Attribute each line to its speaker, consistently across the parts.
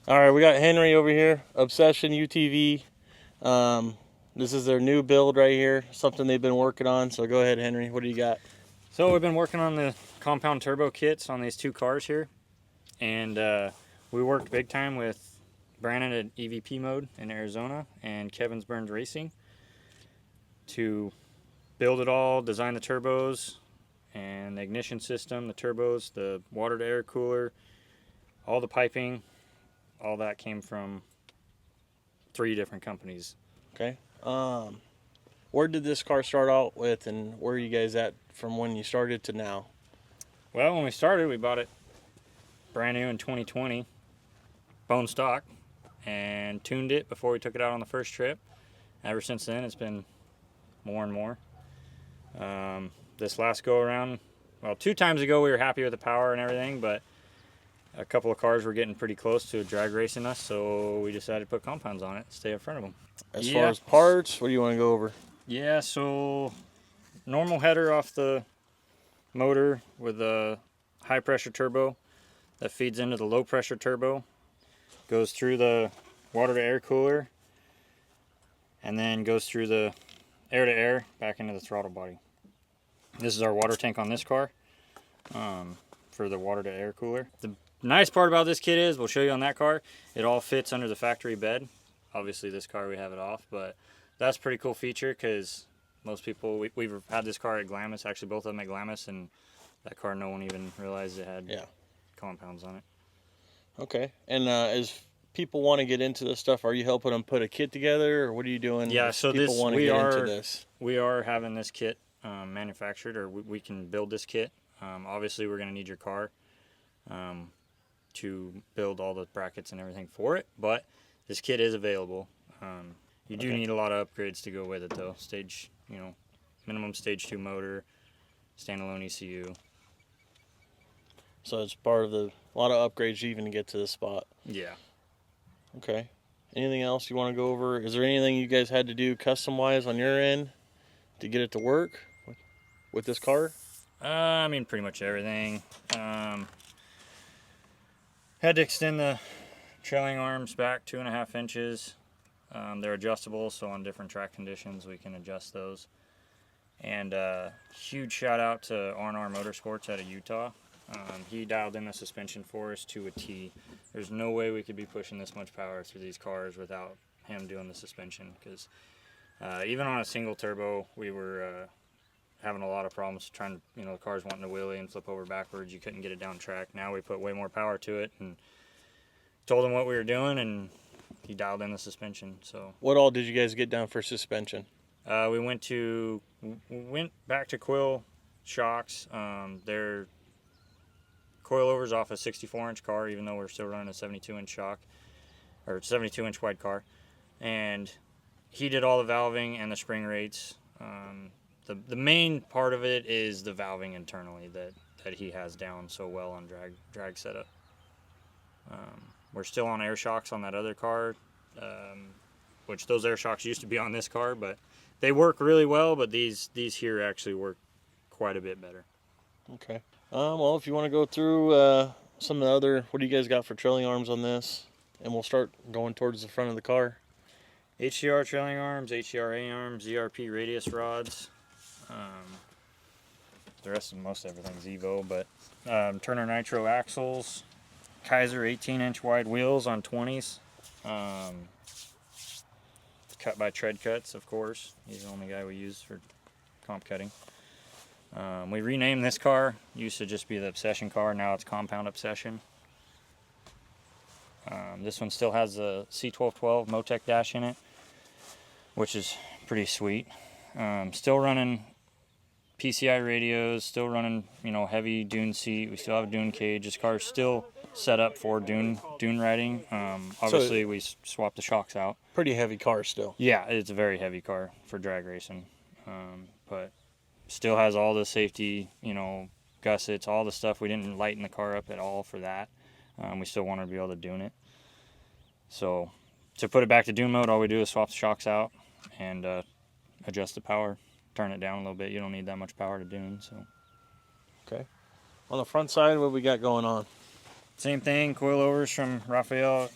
Speaker 1: All right, we got Henry over here, Obsession UTV. This is their new build right here, something they've been working on. So go ahead, Henry. What do you got?
Speaker 2: So we've been working on the compound turbo kits on these two cars here, and we worked big time with Brandon at EVP Mode in Arizona and Kevin's Burns Racing to build it all, design the turbos and the ignition system, the turbos, the water to air cooler, all the piping. All that came from 3 different companies.
Speaker 1: Okay. Where did this car start out with, and where are you guys at from when you started to now?
Speaker 2: Well, when we started, we bought it brand new in 2020, bone stock, and tuned it before we took it out on the first trip. Ever since then, it's been more and more. This last go around, well, 2 times ago we were happy with the power and everything, but a couple of cars were getting pretty close to drag racing us, so we decided to put compounds on it, stay in front of them.
Speaker 1: As far as parts, what do you want to go over?
Speaker 2: Yeah, so normal header off the motor with a high pressure turbo that feeds into the low pressure turbo, goes through the water to air cooler, and then goes through the air to air back into the throttle body. This is our water tank on this car for the water to air cooler. The nice part about this kit is, we'll show you on that car, it all fits under the factory bed. Obviously this car we have it off, but that's a pretty cool feature because most people, we've had this car at Glamis, actually both of them at Glamis, and that car no one even realized it had compounds on it.
Speaker 1: Okay, and as people want to get into this stuff, are you helping them put a kit together, or what are you doing?
Speaker 2: Yeah, so
Speaker 1: people want to get into this.
Speaker 2: We are having this kit manufactured, or we can build this kit. Obviously we're going to need your car to build all the brackets and everything for it, but this kit is available. You do need a lot of upgrades to go with it though. Minimum stage 2 motor, standalone ECU.
Speaker 1: So it's part of a lot of upgrades even to get to this spot.
Speaker 2: Yeah.
Speaker 1: Okay. Anything else you want to go over? Is there anything you guys had to do custom-wise on your end to get it to work with this car?
Speaker 2: I mean, pretty much everything. Had to extend the trailing arms back 2.5 inches. They're adjustable, so on different track conditions we can adjust those. And huge shout out to R&R Motorsports out of Utah. He dialed in the suspension for us to a T. There's no way we could be pushing this much power through these cars without him doing the suspension, because even on a single turbo we were having a lot of problems trying to, the cars wanting to wheelie and flip over backwards. You couldn't get it down track. Now we put way more power to it and told him what we were doing, and he dialed in the suspension. So
Speaker 1: what all did you guys get down for suspension?
Speaker 2: We went back to coil shocks. They're coilovers off a 64-inch car, even though we're still running a 72-inch shock, or 72-inch wide car. And he did all the valving and the spring rates. The main part of it is the valving internally that he has down so well on drag setup. We're still on air shocks on that other car, which those air shocks used to be on this car, but they work really well, but these here actually work quite a bit better.
Speaker 1: Okay. Well, if you want to go through some of the other, what do you guys got for trailing arms on this? And we'll start going towards the front of the car.
Speaker 2: HDR trailing arms, HDR A-arms, ZRP radius rods. The rest of most everything's Evo, but Turner Nitro axles, Kaiser 18-inch wide wheels on 20s. Cut by Tread Cuts, of course. He's the only guy we use for comp cutting. We renamed this car. Used to just be the Obsession car. Now it's Compound Obsession. This one still has a C1212 Motec dash in it, which is pretty sweet. Still running PCI radios, still running, heavy dune seat. We still have a dune cage. This car is still set up for dune riding. Obviously, we swapped the shocks out.
Speaker 1: Pretty heavy car still.
Speaker 2: Yeah, it's a very heavy car for drag racing, but still has all the safety, gussets, all the stuff. We didn't lighten the car up at all for that. We still wanted to be able to dune it. So to put it back to dune mode, all we do is swap the shocks out and adjust the power turn it down a little bit. You don't need that much power to dune. So.
Speaker 1: Okay. On the front side, what we got going on?
Speaker 2: Same thing, coilovers from Raphael,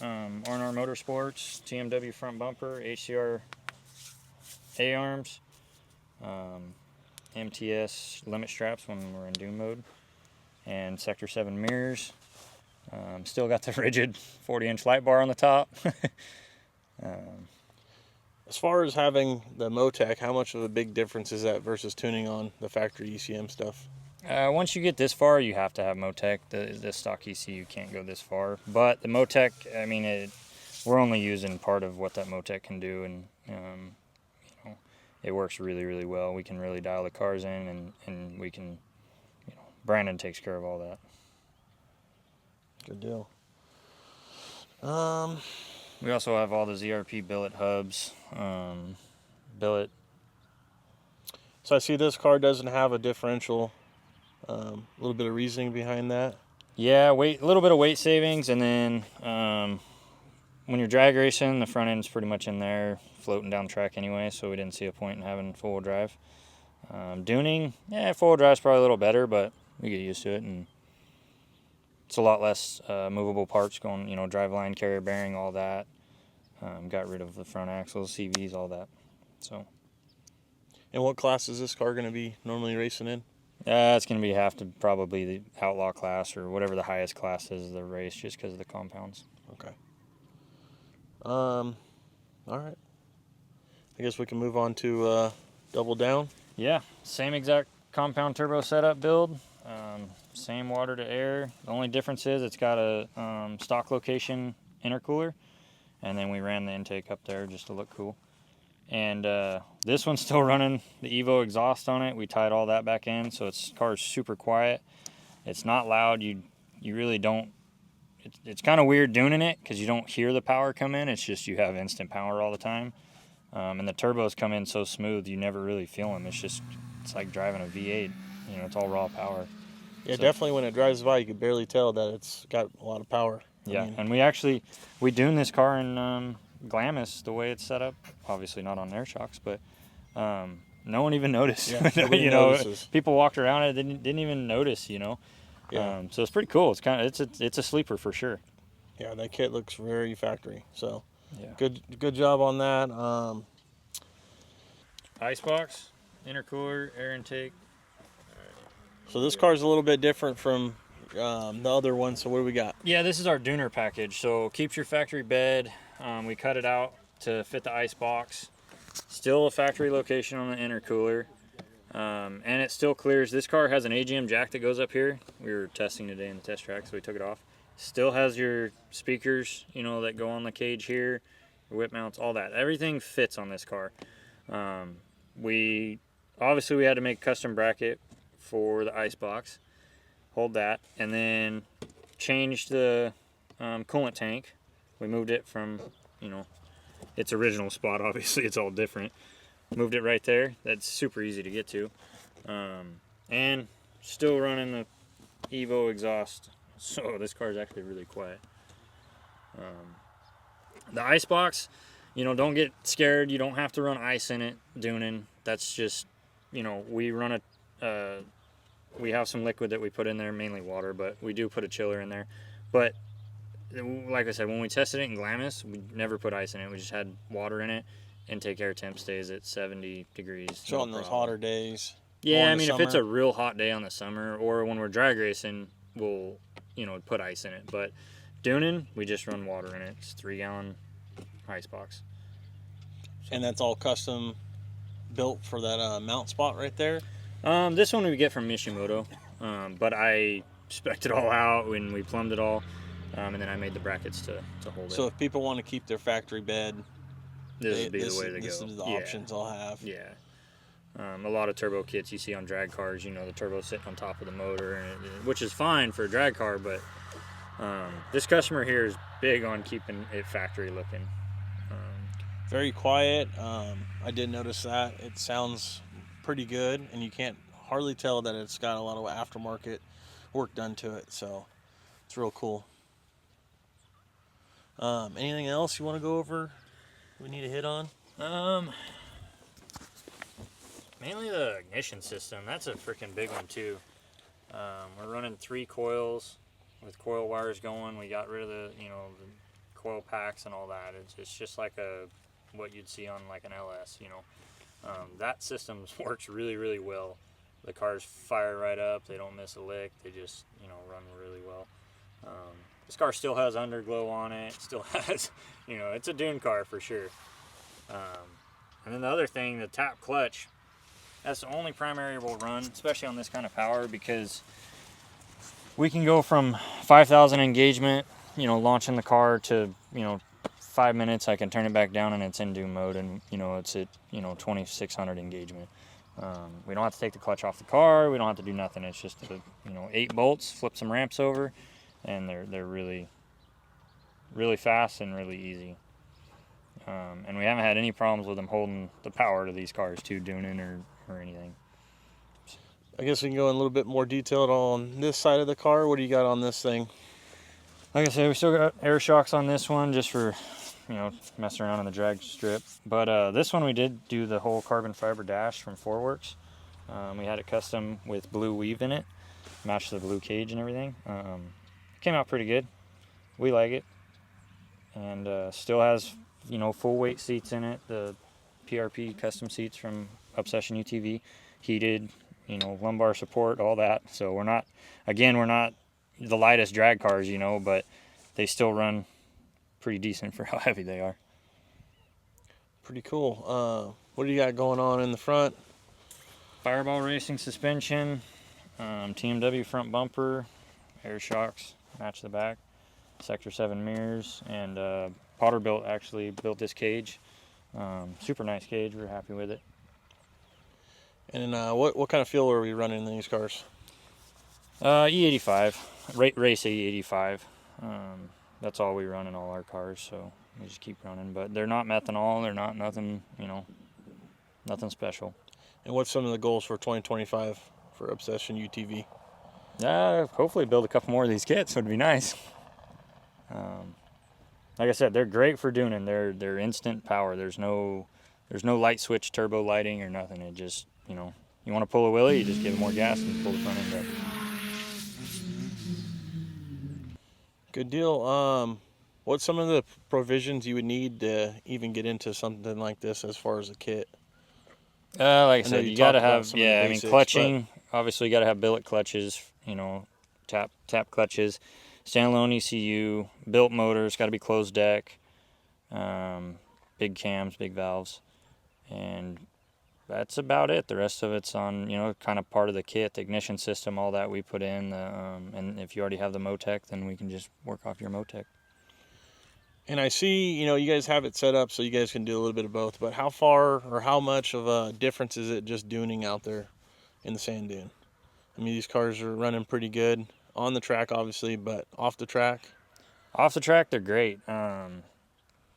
Speaker 2: R&R Motorsports, TMW front bumper, HCR A-arms, MTS limit straps when we're in dune mode, and Sector 7 mirrors. Still got the rigid 40-inch light bar on the top.
Speaker 1: As far as having the Motec, how much of a big difference is that versus tuning on the factory ECM stuff?
Speaker 2: Once you get this far, you have to have Motec. The stock ECU can't go this far. But the Motec, I mean, we're only using part of what that Motec can do, and you know, it works really, really well. We can really dial the cars in, and we can, Brandon takes care of all that.
Speaker 1: Good deal.
Speaker 2: We also have all the ZRP billet hubs, billet.
Speaker 1: So I see this car doesn't have a differential. A little bit of reasoning behind that.
Speaker 2: Yeah, a little bit of weight savings, and then when you're drag racing, the front end's pretty much in there, floating down the track anyway, so we didn't see a point in having full drive. Duning, yeah, full drive's probably a little better, but we get used to it, and it's a lot less movable parts going, drive line, carrier bearing, all that. Got rid of the front axles, CVs, all that. So.
Speaker 1: And what class is this car going to be normally racing in?
Speaker 2: It's going to be probably the outlaw class or whatever the highest class is of the race, just because of the compounds.
Speaker 1: Okay. All right. I guess we can move on to double down.
Speaker 2: Yeah, same exact compound turbo setup build. Same water to air. The only difference is it's got a stock location intercooler, and then we ran the intake up there just to look cool. And this one's still running the Evo exhaust on it. We tied all that back in, so car's super quiet. It's not loud. You really don't. It's kind of weird doing it because you don't hear the power come in. It's just you have instant power all the time. And the turbos come in so smooth, you never really feel them. It's like driving a V8. It's all raw power.
Speaker 1: Yeah, so definitely when it drives by, you can barely tell that it's got a lot of power.
Speaker 2: Yeah, and we tuned this car in Glamis the way it's set up. Obviously not on air shocks, but no one even noticed.
Speaker 1: Yeah, nobody notices.
Speaker 2: People walked around it, didn't even notice. Yeah. So it's pretty cool. It's a sleeper for sure.
Speaker 1: Yeah, that kit looks very factory. So
Speaker 2: yeah,
Speaker 1: good job on that.
Speaker 2: Icebox, intercooler, air intake.
Speaker 1: So this car's a little bit different from the other one. So what do we got?
Speaker 2: Yeah, this is our Dooner package. So keeps your factory bed. We cut it out to fit the icebox. Still a factory location on the intercooler. And it still clears. This car has an AGM jack that goes up here. We were testing today in the test track, so we took it off. Still has your speakers, that go on the cage here, your whip mounts, all that. Everything fits on this car. We had to make a custom bracket for the icebox. Hold that, and then changed the coolant tank. We moved it from, its original spot. Obviously, it's all different. Moved it right there. That's super easy to get to. And still running the Evo exhaust. So this car is actually really quiet. The icebox, don't get scared. You don't have to run ice in it, duning. That's just, we run we have some liquid that we put in there, mainly water, but we do put a chiller in there. But like I said, when we tested it in Glamis, we never put ice in it. We just had water in it. Intake air temp stays at 70 degrees.
Speaker 1: So on those hotter days.
Speaker 2: Yeah, I mean, if it's a real hot day on the summer or when we're drag racing, we'll, put ice in it. But duning, we just run water in it. It's 3-gallon ice box.
Speaker 1: And that's all custom built for that mount spot right there?
Speaker 2: This one we get from Mishimoto, but I spec'd it all out and we plumbed it all, and then I made the brackets to hold it.
Speaker 1: So if people want to keep their factory bed,
Speaker 2: this would be the way to go.
Speaker 1: This is the options I'll have.
Speaker 2: Yeah. A lot of turbo kits you see on drag cars, the turbo sitting on top of the motor, which is fine for a drag car, but this customer here is big on keeping it factory looking.
Speaker 1: Very quiet. I did notice that. It sounds pretty good, and you can't hardly tell that it's got a lot of aftermarket work done to it, so it's real cool. Anything else you want to go over we need to hit on?
Speaker 2: Mainly the ignition system. That's a freaking big one too. We're running 3 coils with coil wires going. We got rid of the the coil packs and all that. It's just like what you'd see on like an LS. That system works really well. The cars fire right up. They don't miss a lick. They just run really well. This car still has underglow on it. Still has it's a dune car for sure. And then the other thing, the tap clutch. That's the only primary we'll run, especially on this kind of power, because we can go from 5,000 engagement, launching the car to, 5 minutes. I can turn it back down and it's in dune mode, and, it's at, 2,600 engagement. We don't have to take the clutch off the car. We don't have to do nothing. It's just, 8 bolts, flip some ramps over, and they're really, really fast and really easy. And we haven't had any problems with them holding the power to these cars too, duning or anything.
Speaker 1: I guess we can go in a little bit more detailed on this side of the car. What do you got on this thing?
Speaker 2: Like I said, we still got air shocks on this one just for, messing around on the drag strip. But this one we did do the whole carbon fiber dash from Forworks. We had it custom with blue weave in it, matched the blue cage and everything. Came out pretty good. We like it. And still has, full weight seats in it. The PRP custom seats from Obsession UTV, heated, lumbar support, all that. So we're not the lightest drag cars, but they still run pretty decent for how heavy they are.
Speaker 1: Pretty cool. What do you got going on in the front?
Speaker 2: Fireball Racing suspension, TMW front bumper, air shocks match the back, Sector 7 mirrors, and Potter actually built this cage. Super nice cage. We're happy with it.
Speaker 1: And what kind of fuel are we running in these cars?
Speaker 2: E85, race E85. That's all we run in all our cars, so we just keep running. But they're not methanol. They're not nothing, nothing special.
Speaker 1: And what's some of the goals for 2025 for Obsession UTV?
Speaker 2: Hopefully build a couple more of these kits would be nice. Like I said, they're great for duning. They're instant power. There's no light switch turbo lighting or nothing. It just, you want to pull a wheelie, you just give it more gas and pull the front end up.
Speaker 1: Good deal. What's some of the provisions you would need to even get into something like this as far as a kit?
Speaker 2: Like I said, you got to have,
Speaker 1: basics,
Speaker 2: clutching. Obviously, you got to have billet clutches, tap clutches, standalone ECU, built motors, got to be closed deck, big cams, big valves, and that's about it. The rest of it's on, kind of part of the kit, the ignition system, all that we put in. And if you already have the Motec, then we can just work off your Motec.
Speaker 1: And I see, you guys have it set up so you guys can do a little bit of both, but how far or how much of a difference is it just duning out there in the sand dune? I mean, these cars are running pretty good on the track, obviously, but off the track?
Speaker 2: Off the track, they're great.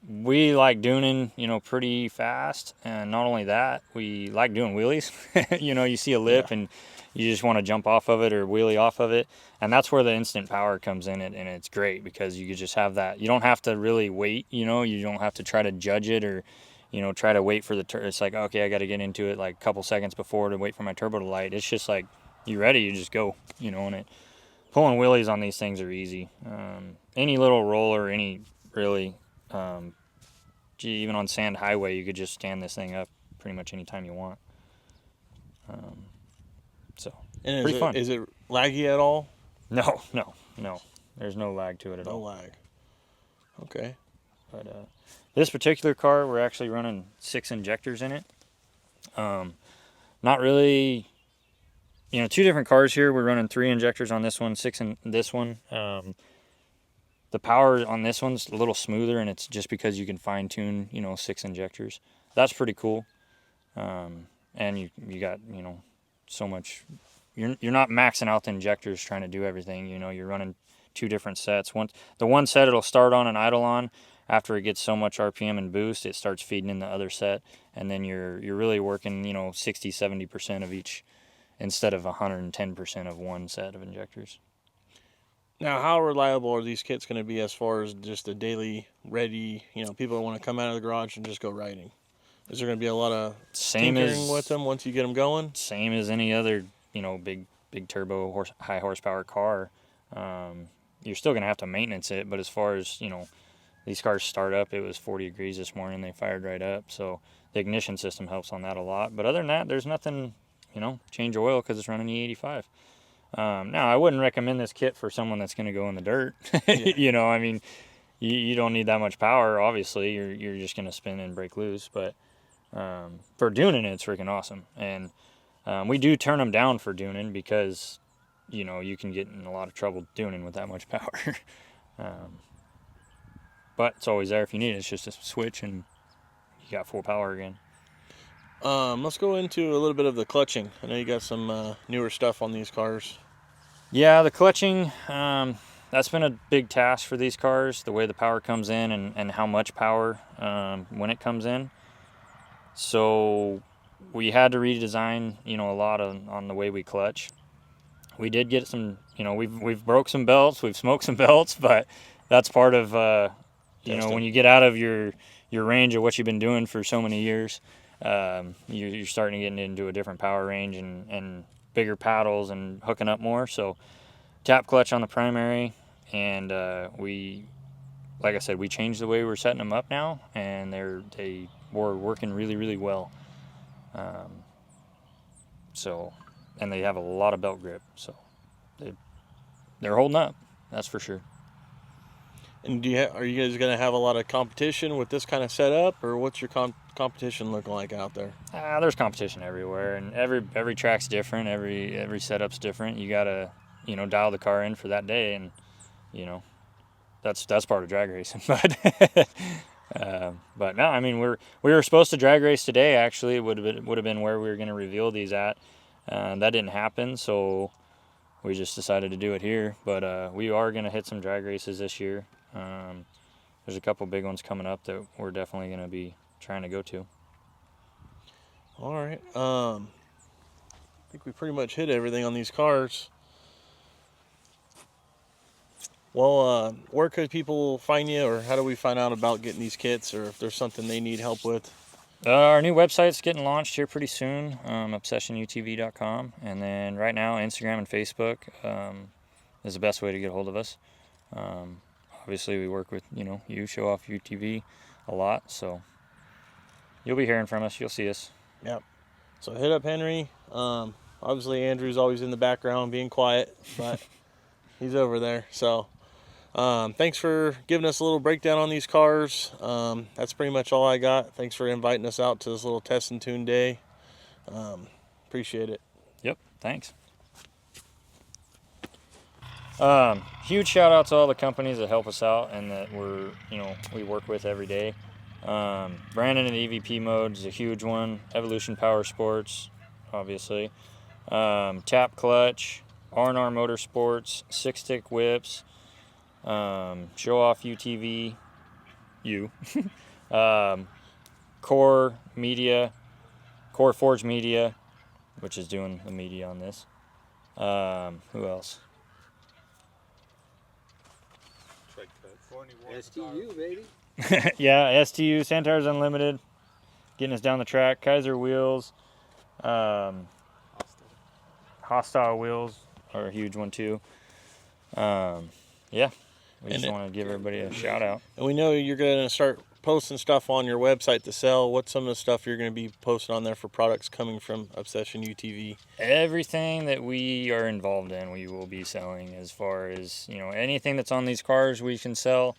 Speaker 2: We like duning, pretty fast, and not only that, we like doing wheelies. You see a lip and you just want to jump off of it or wheelie off of it, and that's where the instant power comes in, and it's great because you just have that. You don't have to really wait, you don't have to try to judge it or, try to wait for it's like, okay, I got to get into it like a couple seconds before to wait for my turbo to light. It's just like, you ready, you just go, and pulling wheelies on these things are easy. Any little roller, really, even on sand highway, you could just stand this thing up pretty much anytime you want.
Speaker 1: And
Speaker 2: pretty fun.
Speaker 1: Is it laggy at all?
Speaker 2: No. There's no lag to it at all.
Speaker 1: No lag. Okay.
Speaker 2: But this particular car, we're actually running 6 injectors in it. Not really, 2 different cars here. We're running 3 injectors on this one, 6 in this one. The power on this one's a little smoother, and it's just because you can fine tune, 6 injectors. That's pretty cool. And you got, so much. You're not maxing out the injectors trying to do everything. You're running 2 different sets. The one set it'll start on and idle on. After it gets so much RPM and boost, it starts feeding in the other set, and then you're really working, 60-70% of each instead of 110% of one set of injectors.
Speaker 1: Now, how reliable are these kits going to be as far as just a daily ready, people want to come out of the garage and just go riding? Is there going to be a lot of
Speaker 2: Same
Speaker 1: tinkering
Speaker 2: as
Speaker 1: with them once you get them going?
Speaker 2: Same as any other, big turbo high horsepower car. You're still going to have to maintenance it, but as far as, these cars start up, it was 40 degrees this morning, they fired right up, so the ignition system helps on that a lot. But other than that, there's nothing, change oil because it's running E85. Now, I wouldn't recommend this kit for someone that's going to go in the dirt.
Speaker 1: Yeah.
Speaker 2: I mean, you don't need that much power, obviously. You're just going to spin and break loose, but for duning, it's freaking awesome. And we do turn them down for duning because, you can get in a lot of trouble duning with that much power. But it's always there if you need it. It's just a switch and you got full power again.
Speaker 1: Let's go into a little bit of the clutching. I know you got some newer stuff on these cars.
Speaker 2: Yeah, the clutching, that's been a big task for these cars, the way the power comes in and how much power when it comes in. So we had to redesign, a lot on the way we clutch. We did get some, we've broke some belts, we've smoked some belts, but that's part of, when you get out of your range of what you've been doing for so many years, you're starting to get into a different power range and bigger paddles and hooking up more. So tap clutch on the primary, and like I said, we changed the way we're setting them up now, and they were working really, really well. And they have a lot of belt grip, so they're holding up, that's for sure.
Speaker 1: And are you guys going to have a lot of competition with this kind of setup, or what's your competition look like out there?
Speaker 2: There's competition everywhere, and every track's different, every setup's different. You gotta, dial the car in for that day, and that's part of drag racing. But no, I mean we were supposed to drag race today. Actually, it would have been where we were going to reveal these at. That didn't happen, so we just decided to do it here. But we are going to hit some drag races this year. There's a couple big ones coming up that we're definitely going to be trying to go to.
Speaker 1: All right. I think we pretty much hit everything on these cars. Well, where could people find you, or how do we find out about getting these kits, or if there's something they need help with?
Speaker 2: Our new website's getting launched here pretty soon, obsessionutv.com. And then right now, Instagram and Facebook is the best way to get a hold of us. Obviously, we work with, you showoffutv a lot, so you'll be hearing from us. You'll see us.
Speaker 1: Yep. So hit up Henry. Obviously, Andrew's always in the background being quiet, but he's over there. So thanks for giving us a little breakdown on these cars. That's pretty much all I got. Thanks for inviting us out to this little test and tune day. Appreciate it.
Speaker 2: Yep, thanks. Huge shout out to all the companies that help us out and that we work with every day. Brandon at EVP Mode is a huge one. Evolution Powersports, obviously. Tap Clutch, R&R Motorsports, Six Stick Whips, Show Off UTV, Core Media, Core Forge Media, which is doing the media on this. Who else?
Speaker 3: STU, baby.
Speaker 2: Yeah, STU, Santars Unlimited, getting us down the track. Kaiser Wheels, Hostile Wheels are a huge one too. Yeah, we just want to give everybody a shout out.
Speaker 1: And we know you're going to start posting stuff on your website to sell. What's some of the stuff you're going to be posting on there for products coming from Obsession UTV?
Speaker 2: Everything that we are involved in, we will be selling. As far as anything that's on these cars, we can sell.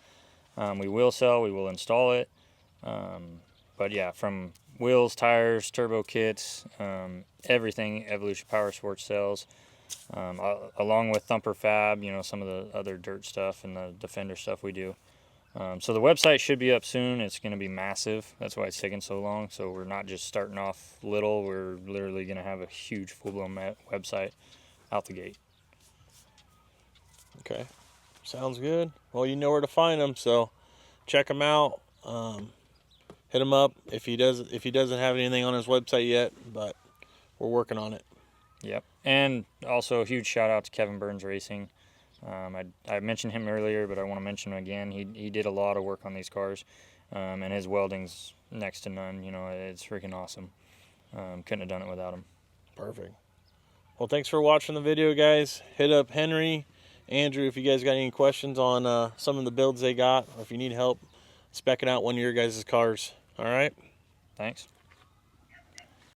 Speaker 2: We will sell. We will install it. But yeah, from wheels, tires, turbo kits, everything Evolution Powersports sells, along with Thumper Fab. Some of the other dirt stuff and the Defender stuff we do. So the website should be up soon. It's going to be massive. That's why it's taking so long. So we're not just starting off little. We're literally going to have a huge full-blown website out the gate.
Speaker 1: Okay. Sounds good. Well, you know where to find them, so check him out. Hit him up if he doesn't have anything on his website yet, but we're working on it.
Speaker 2: Yep. And also a huge shout out to Kevin Burns Racing. I mentioned him earlier, but I want to mention him again. He did a lot of work on these cars, and his welding's next to none. You know, it's freaking awesome. Couldn't have done it without them.
Speaker 1: Perfect. Well, thanks for watching the video, guys. Hit up Henry, Andrew, if you guys got any questions on some of the builds they got, or if you need help specking out one of your guys' cars. All right?
Speaker 2: Thanks.